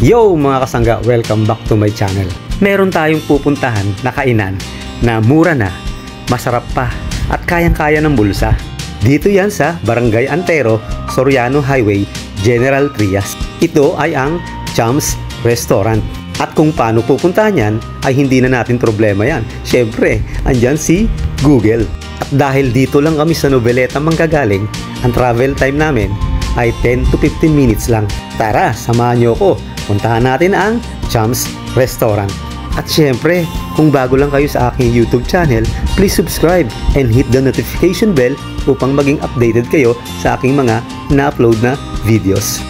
Yo mga kasangga, welcome back to my channel. Meron tayong pupuntahan na kainan na mura na, masarap pa at kayang-kaya ng bulsa. Dito yan sa Barangay Antero, Soriano Highway, General Trias. Ito ay ang Cham's Restaurant. At kung paano pupuntahan yan ay hindi na natin problema yan. Syempre, andyan si Google. At dahil dito lang kami sa Noveleta manggagaling, ang travel time namin ay 10 to 15 minutes lang. Tara, samahan nyo ko. Puntahan natin ang Cham's Restaurant. At syempre, kung bago lang kayo sa aking YouTube channel, please subscribe and hit the notification bell upang maging updated kayo sa aking mga na-upload na videos.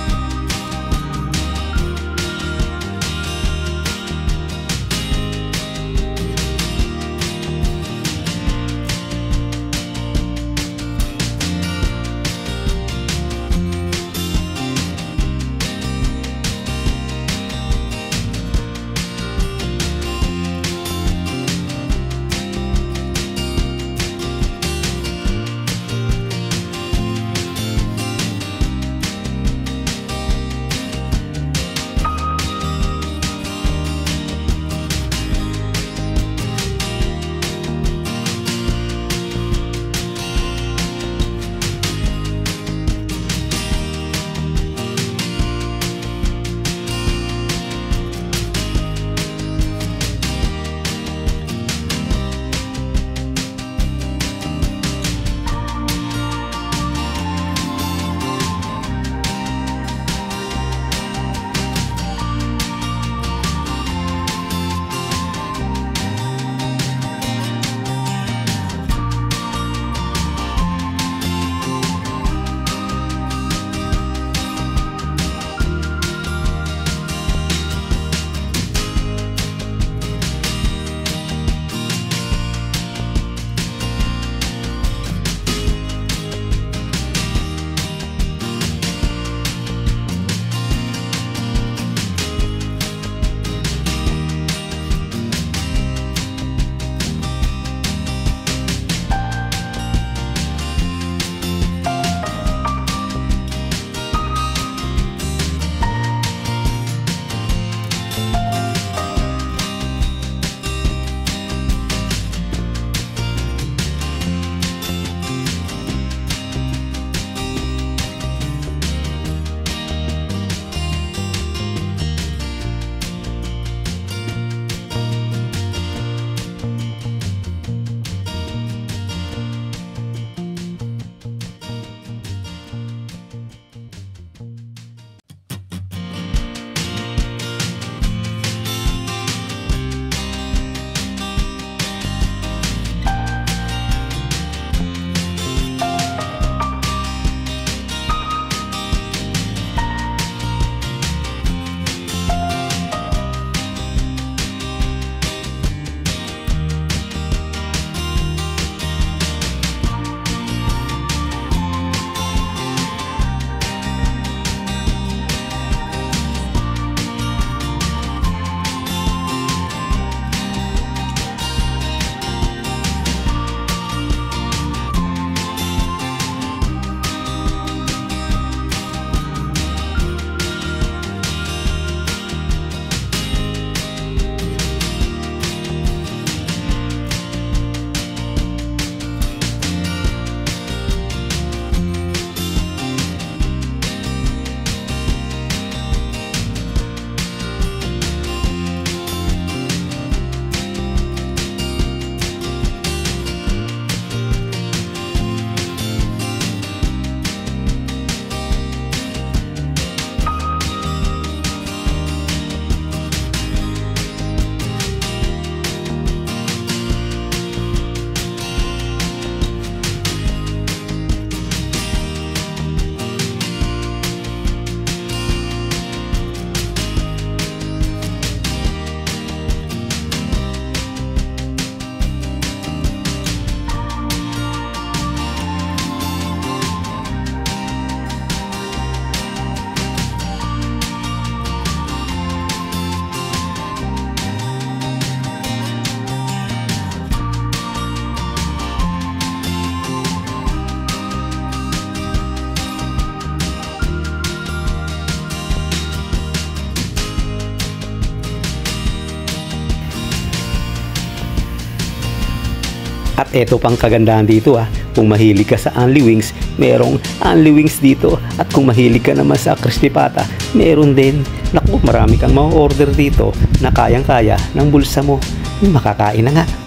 At eto pang kagandahan dito kung mahilig ka sa Only Wings, merong Only Wings dito. At kung mahilig ka naman sa crispy pata, meron din. Naku, marami kang ma-order dito na kayang-kaya ng bulsa mo. Makakain na nga.